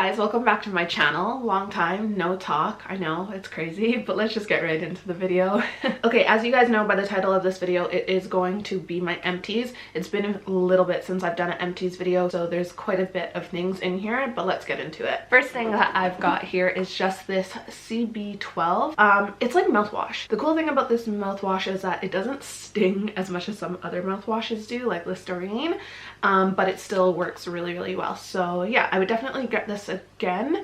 guys, welcome back to my channel. Long time no talk. I know it's crazy, but let's just get right into the video. Okay, as you guys know by the title of this video, it is going to be my empties. It's been a little bit since I've done an empties video, so there's quite a bit of things in here, but let's get into it. First thing that I've got here is just this CB12. It's like mouthwash. The cool thing about this mouthwash is that it doesn't sting as much as some other mouthwashes do, like Listerine, but it still works really well. So yeah, I would definitely get this again.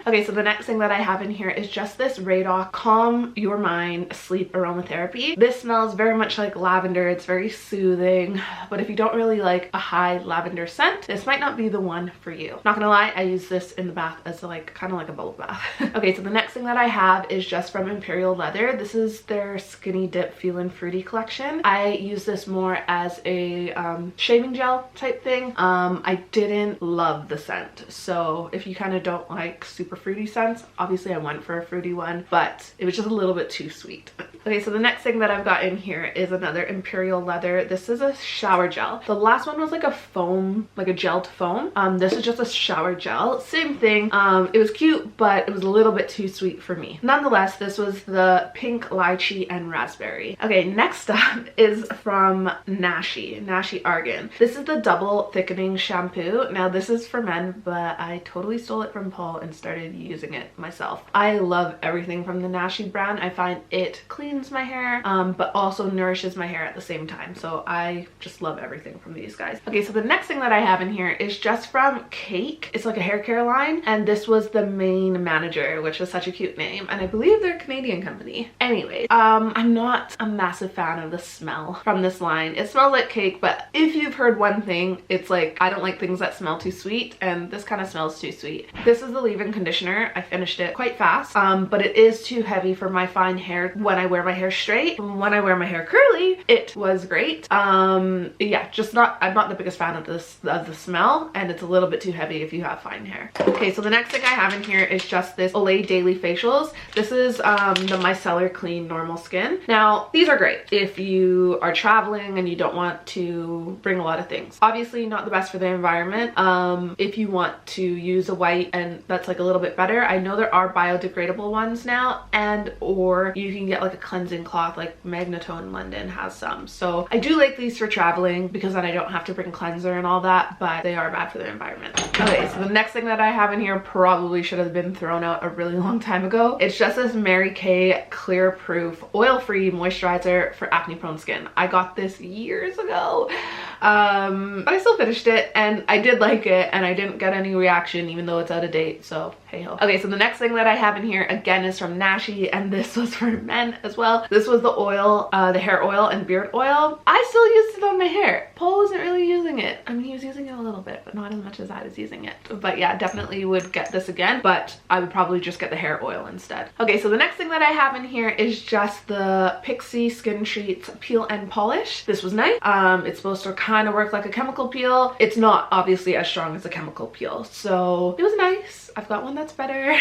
Okay, so the next thing that I have in here is just this Radoc Calm Your Mind Sleep Aromatherapy. This smells very much like lavender. It's very soothing, but if you don't really like a high lavender scent, this might not be the one for you. Not gonna lie, I use this in the bath as kind of like a bubble bath. Okay, so the next thing that I have is just from Imperial Leather. This is their Skinny Dip Feelin' Fruity collection. I use this more as a shaving gel type thing. I didn't love the scent, so if you kind of don't like super fruity scents, obviously I went for a fruity one, but it was just a little bit too sweet. Okay, so the next thing that I've got in here is another Imperial Leather. This is a shower gel. The last one was like a foam, like a gelled foam. This is just a shower gel. Same thing. It was cute, but it was a little bit too sweet for me. Nonetheless, this was the pink lychee and raspberry. Okay, next up is from Nashi Argan. This is the double thickening shampoo. Now this is for men, but I totally stole it from Paul and started using it myself. I love everything from the Nashi brand. I find it cleans my hair, but also nourishes my hair at the same time. So I just love everything from these guys. Okay, so the next thing that I have in here is just from Cake. It's like a hair care line, and this was the Main Manager, which is such a cute name, and I believe they're a Canadian company. Anyway, I'm not a massive fan of the smell from this line. It smells like cake, but if you've heard one thing, it's like I don't like things that smell too sweet, and this kind of smells too sweet. This is the leave-in conditioner. I finished it quite fast, but it is too heavy for my fine hair when I wear my hair straight. When I wear my hair curly, it was great. Yeah, I'm not the biggest fan of the smell, and it's a little bit too heavy if you have fine hair. Okay, so the next thing I have in here is just this Olay Daily Facials. This is the Micellar Clean Normal Skin. Now, these are great if you are traveling and you don't want to bring a lot of things. Obviously not the best for the environment. If you want to use a white and that's like a little bit better, I know there are biodegradable ones now, and or you can get like a cleansing cloth, like Magnetone London has some. So I do like these for traveling because then I don't have to bring cleanser and all that, but they are bad for the environment. Okay, so the next thing that I have in here probably should have been thrown out a really long time ago. It's just this Mary Kay Clear Proof Oil-Free Moisturizer for acne prone skin. I got this years ago, but I still finished it and I did like it, and I didn't get any reaction even though it's out of date, so hey ho. Okay, so the next thing that I have in here again is from Nashi, and this was for men as well. This was the oil, the hair oil and beard oil. I still used it on my hair. Paul wasn't really using it. I mean, he was using it a little bit, but not as much as I was using it. But yeah, definitely would get this again, but I would probably just get the hair oil instead. Okay, so the next thing that I have in here is just the Pixi Skin Treats Peel and Polish. This was nice. It's supposed to kind of work like a chemical peel. It's not obviously as strong as a chemical peel, so it was nice. I've got one that's better,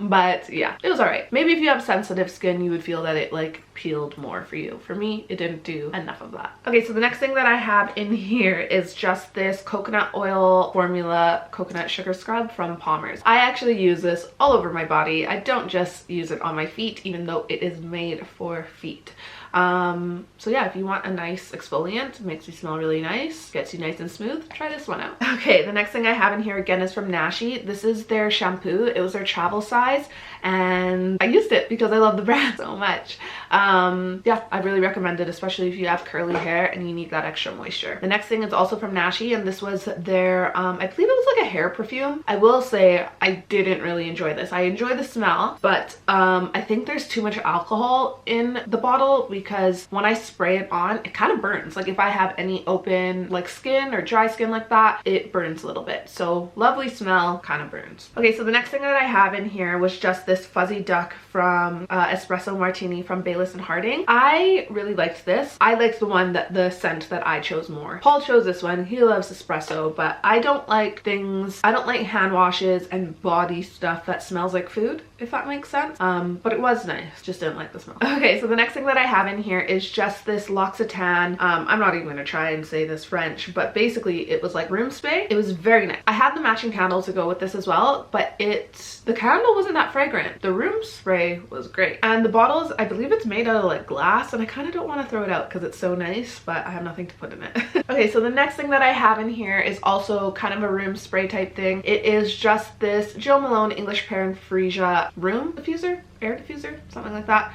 but yeah, it was all right. Maybe if you have sensitive skin, you would feel that it like peeled more for you. For me, it didn't do enough of that. Okay, so the next thing that I have in here is just this coconut oil formula coconut sugar scrub from Palmer's. I actually use this all over my body. I don't just use it on my feet, even though it is made for feet. So yeah, if you want a nice exfoliant, makes you smell really nice, gets you nice and smooth, try this one out. Okay, the next thing I have in here again is from Nashi. This is their shampoo. It was their travel size, and I used it because I love the brand so much. Yeah, I really recommend it, especially if you have curly hair and you need that extra moisture. The next thing is also from Nashi, and this was their, I believe it was like a hair perfume. I will say I didn't really enjoy this. I enjoy the smell, but I think there's too much alcohol in the bottle because when I spray it on, it kind of burns. Like if I have any open like skin or dry skin like that, it burns a little bit. So lovely smell, kind of burns. Okay, so the next thing that I have in here was just this Fuzzy Duck from Espresso Martini from Baylis and Harding. I really liked this. I liked the scent that I chose more. Paul chose this one. He loves espresso, but I don't like hand washes and body stuff that smells like food, if that makes sense. But it was nice, just didn't like the smell. Okay, so the next thing that I have in here is just this L'Occitane. I'm not even gonna try and say this French, but basically it was like room spray. It was very nice. I had the matching candle to go with this as well, but the candle wasn't that fragrant. The room spray was great. And the bottles, I believe it's made out of like glass, and I kind of don't want to throw it out because it's so nice, but I have nothing to put in it. Okay, so the next thing that I have in here is also kind of a room spray type thing. It is just this Jo Malone English Pear and Freesia room diffuser, air diffuser, something like that.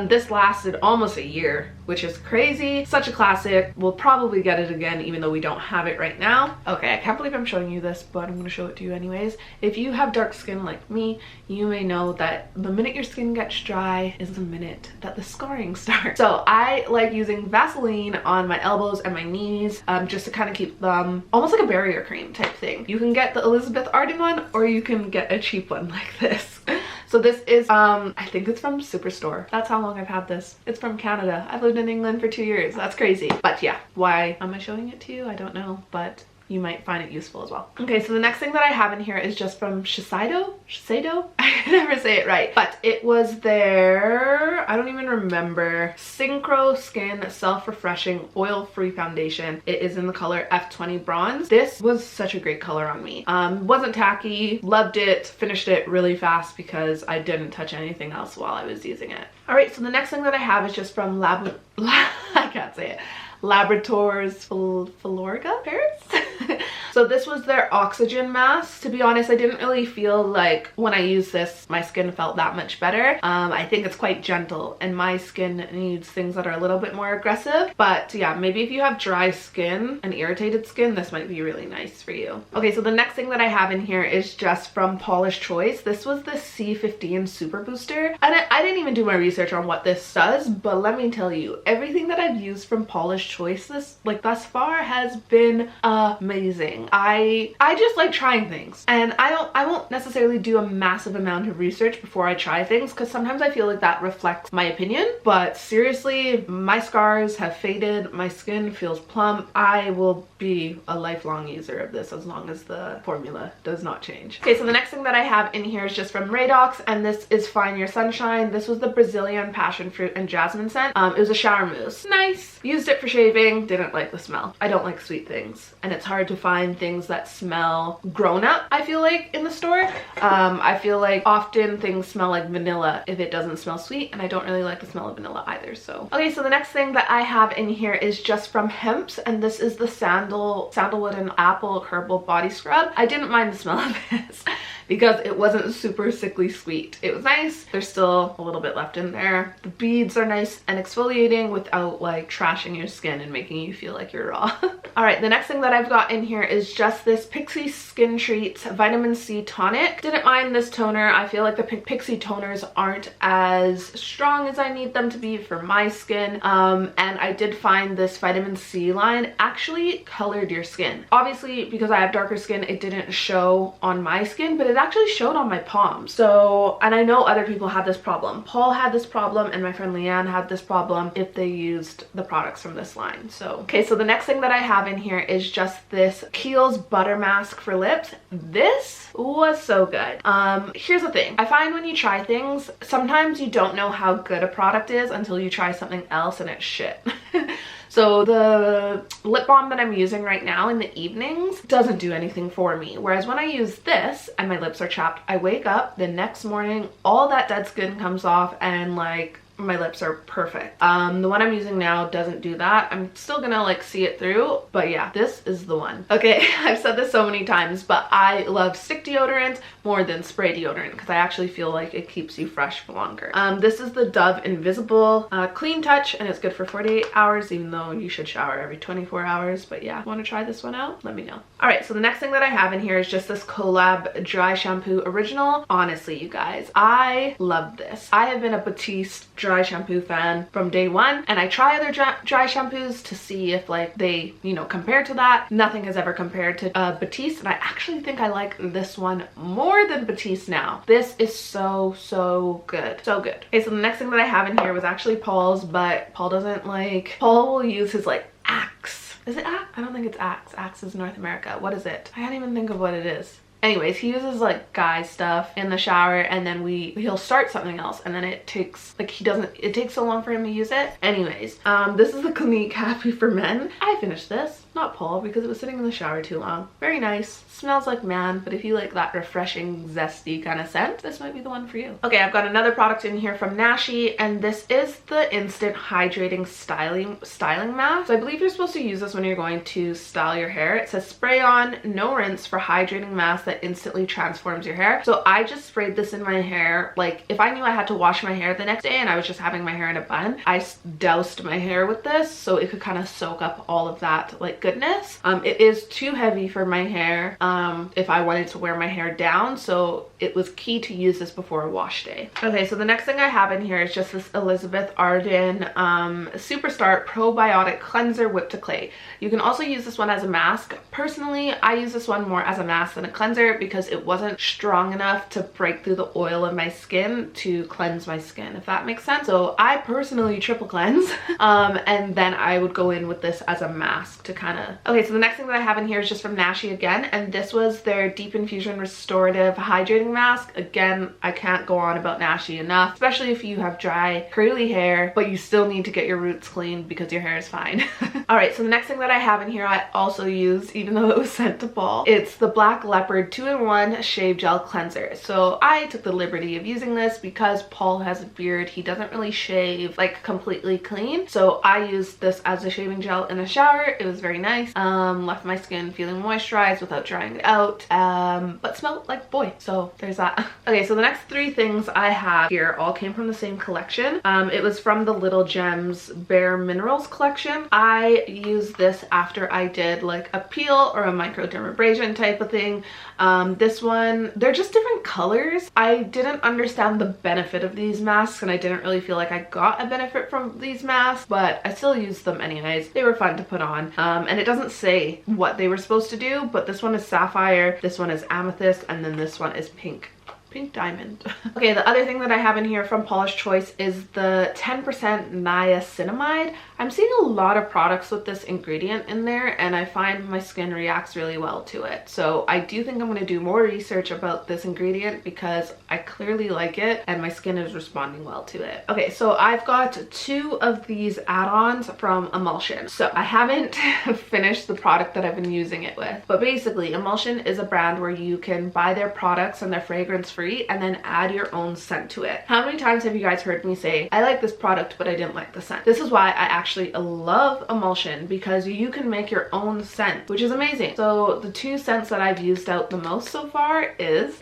This lasted almost a year, which is crazy. Such a classic. We'll probably get it again even though we don't have it right now. Okay, I can't believe I'm showing you this, but I'm gonna show it to you anyways. If you have dark skin like me, you may know that the minute your skin gets dry is the minute that the scarring starts. So I like using Vaseline on my elbows and my knees, just to kind of keep them almost like a barrier cream type thing. You can get the Elizabeth Arden one, or you can get a cheap one like this. So this is, I think it's from Superstore. That's how long I've had this. It's from Canada. I've lived in England for 2 years. That's crazy. But yeah, why am I showing it to you? I don't know, but you might find it useful as well. Okay, so the next thing that I have in here is just from Shiseido? I can never say it right, but it was their, I don't even remember, Synchro Skin Self-Refreshing Oil-Free Foundation. It is in the color F20 Bronze. This was such a great color on me. Wasn't tacky, loved it, finished it really fast because I didn't touch anything else while I was using it. All right, so the next thing that I have is just from I can't say it. Laboratories Filorga Paris. So this was their oxygen mask. To be honest, I didn't really feel like when I used this my skin felt that much better. I think it's quite gentle and my skin needs things that are a little bit more aggressive. But yeah, maybe if you have dry skin and irritated skin, this might be really nice for you. Okay, so the next thing that I have in here is just from Paula's Choice. This was the C15 Super Booster, and I didn't even do my research on what this does, but let me tell you, everything that I've used from Paula's Choice thus far has been amazing. I just like trying things, and I won't necessarily do a massive amount of research before I try things because sometimes I feel like that reflects my opinion, but seriously, my scars have faded, my skin feels plump. I will be a lifelong user of this as long as the formula does not change. Okay, so the next thing that I have in here is just from Radox, and this is Find Your Sunshine. This was the Brazilian passion fruit and jasmine scent. It was a shower mousse. Nice. Used it for shaving, didn't like the smell. I don't like sweet things, and it's hard to find things that smell grown up, I feel like, in the store. I feel like often things smell like vanilla if it doesn't smell sweet, and I don't really like the smell of vanilla either. So okay, so the next thing that I have in here is just from Hemp's, and this is the sandalwood and apple herbal body scrub. I didn't mind the smell of this because it wasn't super sickly sweet. It was nice. There's still a little bit left in there. The beads are nice and exfoliating without like trashing your skin and making you feel like you're raw. All right, the next thing that I've got in here is just this Pixie Skin Treats Vitamin C Tonic. Didn't mind this toner. I feel like the Pixie toners aren't as strong as I need them to be for my skin. And I did find this vitamin C line actually colored your skin. Obviously, because I have darker skin, it didn't show on my skin, but it actually showed on my palms. So, and I know other people had this problem. Paul had this problem, and my friend Leanne had this problem if they used the products from this line. So, okay, so the next thing that I have in here is just this Kiehl's Butter Mask for lips. This was so good. Here's the thing. I find when you try things, sometimes you don't know how good a product is until you try something else and it's shit. So the lip balm that I'm using right now in the evenings doesn't do anything for me. Whereas when I use this and my lips are chapped, I wake up the next morning, all that dead skin comes off, and like my lips are perfect. The one I'm using now doesn't do that. I'm still gonna like see it through, but yeah, this is the one. Okay, I've said this so many times, but I love stick deodorant more than spray deodorant because I actually feel like it keeps you fresh for longer. This is the Dove Invisible Clean Touch, and it's good for 48 hours, even though you should shower every 24 hours. But yeah, want to try this one out? Let me know. All right, so the next thing that I have in here is just this Collab Dry Shampoo Original. Honestly, you guys, I love this. I have been a Batiste dry shampoo fan from day one, and I try other dry shampoos to see if like they, you know, compare to that. Nothing has ever compared to Batiste, and I actually think I like this one more than Batiste now. This is so good. So good. Okay, so the next thing that I have in here was actually Paul's, but Paul doesn't like, Paul will use his like Axe. Is it Axe? I don't think it's Axe. Axe is North America. What is it? I can't even think of what it is. Anyways, he uses like guy stuff in the shower, and then he'll start something else, and then it takes like it takes so long for him to use it. Anyways, this is the Clinique Happy for Men. I finished this, not Paul, because it was sitting in the shower too long. Very nice, smells like man, but if you like that refreshing, zesty kind of scent, this might be the one for you. Okay, I've got another product in here from Nashi, and this is the Instant Hydrating Styling Mask. So I believe you're supposed to use this when you're going to style your hair. It says spray on, no rinse for hydrating mask that instantly transforms your hair. So I just sprayed this in my hair. Like if I knew I had to wash my hair the next day and I was just having my hair in a bun, I doused my hair with this so it could kind of soak up all of that like goodness. It is too heavy for my hair if I wanted to wear my hair down, so it was key to use this before a wash day. Okay, so the next thing I have in here is just this Elizabeth Arden Superstar Probiotic Cleanser Whipped to Clay. You can also use this one as a mask. Personally, I use this one more as a mask than a cleanser because it wasn't strong enough to break through the oil of my skin to cleanse my skin, if that makes sense. So I personally triple cleanse and then I would go in with this as a mask to kind of... Okay, so the next thing that I have in here is just from Nashi again, and this was their Deep Infusion Restorative Hydrating Mask. Again, I can't go on about Nashi enough, especially if you have dry curly hair but you still need to get your roots cleaned because your hair is fine. All right, so the next thing that I have in here I also used, even though it was sent to Paul. It's the Black Leopard 2-in-1 Shave Gel Cleanser. So I took the liberty of using this because Paul has a beard. He doesn't really shave like completely clean, so I used this as a shaving gel in the shower. It was very nice. Left my skin feeling moisturized without drying it out, but smelled like boy, so there's that. Okay, so the next three things I have here all came from the same collection. It was from the Little Gems Bare Minerals collection. I used this after I did like a peel or a microdermabrasion type of thing. This one, they're just different colors. I didn't understand the benefit of these masks and I didn't really feel like I got a benefit from these masks, but I still used them anyways. They were fun to put on, and it doesn't say what they were supposed to do, but this one is sapphire, this one is amethyst, and then this one is pink diamond. Okay, the other thing that I have in here from Paula's Choice is the 10% niacinamide. I'm seeing a lot of products with this ingredient in there and I find my skin reacts really well to it. So I do think I'm going to do more research about this ingredient because I clearly like it and my skin is responding well to it. Okay, so I've got 2 of these add-ons from Emulsion. So I haven't finished the product that I've been using it with, but basically Emulsion is a brand where you can buy their products and they're fragrance free and then add your own scent to it. How many times have you guys heard me say, I like this product, but I didn't like the scent? This is why I actually love Emulsion, because you can make your own scent, which is amazing. So the 2 scents that I've used out the most so far is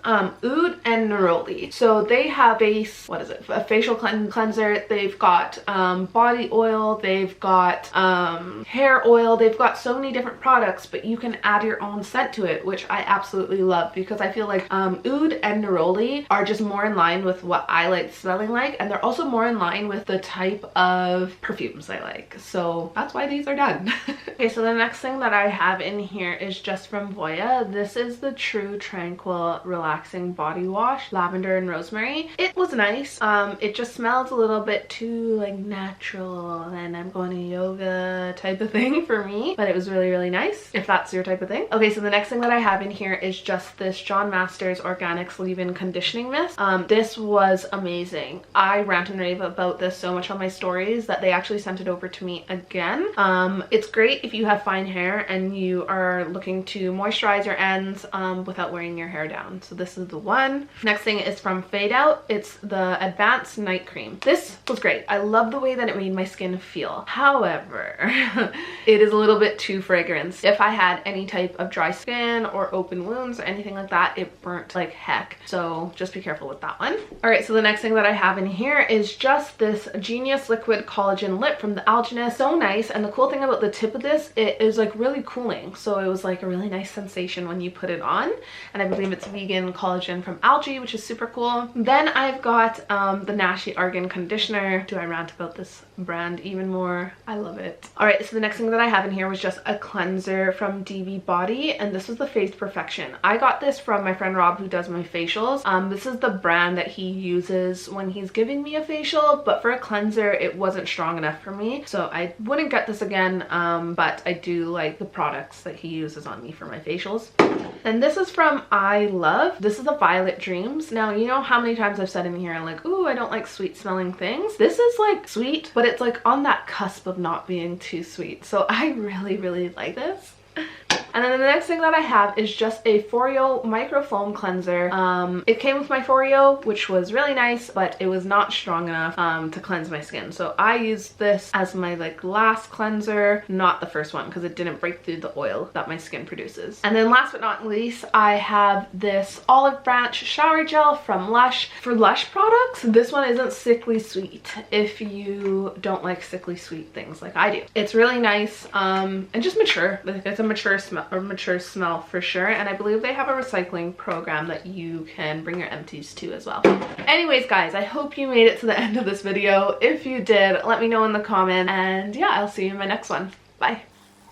Oud and Neroli. So they have a facial cleanser. They've got body oil, they've got hair oil, they've got so many different products, but you can add your own scent to it, which I absolutely love because I feel like Oud and Neroli are just more in line with what I like smelling like, and they're also more in line with the type of perfumes I like. So that's why these are done. Okay, so the next thing that I have in here is just from Voya. This is the True Tranquil Relaxing Body Wash, lavender and rosemary. It was nice. It just smells a little bit too like natural and I'm going to yoga type of thing for me, but it was really, really nice if that's your type of thing. Okay, so the next thing that I have in here is just this John Masters Organics Leave-In Conditioning Mist. This was amazing. I rant and rave about this so much on my stories that they actually sent it over to me again. It's great if you have fine hair and you are looking to moisturize your ends without wearing your hair down. So this is the one. Next thing is from Fade Out. It's the Advanced Night Cream. This was great. I love the way that it made my skin feel. However, it is a little bit too fragrant. If I had any type of dry skin or open wounds or anything like that, it burnt like heck. So just be careful with that one. All right, so the next thing that I have in here is just this Genius Liquid Collagen Lip from the Algenist. So nice. And the cool thing about the tip of this, it is like really cooling. So it was like a really nice sensation when you put it on. And I believe it's vegan collagen from algae, which is super cool. Then I've got the Nashi Argan Conditioner. Do I rant about this brand even more? I love it. All right, so the next thing that I have in here was just a cleanser from DB Body, and this was the Face Perfection. I got this from my friend Rob, who does my my facials. This is the brand that he uses when he's giving me a facial, but for a cleanser it wasn't strong enough for me, so I wouldn't get this again, but I do like the products that he uses on me for my facials. And this is from alot. This is the Violet Dreams. Now, you know how many times I've said in here, like, ooh, I don't like sweet smelling things. This is like sweet, but it's like on that cusp of not being too sweet. So I really like this. And then the next thing that I have is just a Foreo microfoam cleanser. It came with my Foreo, which was really nice, but it was not strong enough to cleanse my skin. So I used this as my like last cleanser, not the first one, because it didn't break through the oil that my skin produces. And then last but not least, I have this Olive Branch shower gel from Lush. For Lush products, this one isn't sickly sweet if you don't like sickly sweet things like I do. It's really nice and just mature. It's a mature smell for sure, and I believe they have a recycling program that you can bring your empties to as well. Anyways guys, I hope you made it to the end of this video. If you did, let me know in the comments, and yeah, I'll see you in my next one. Bye.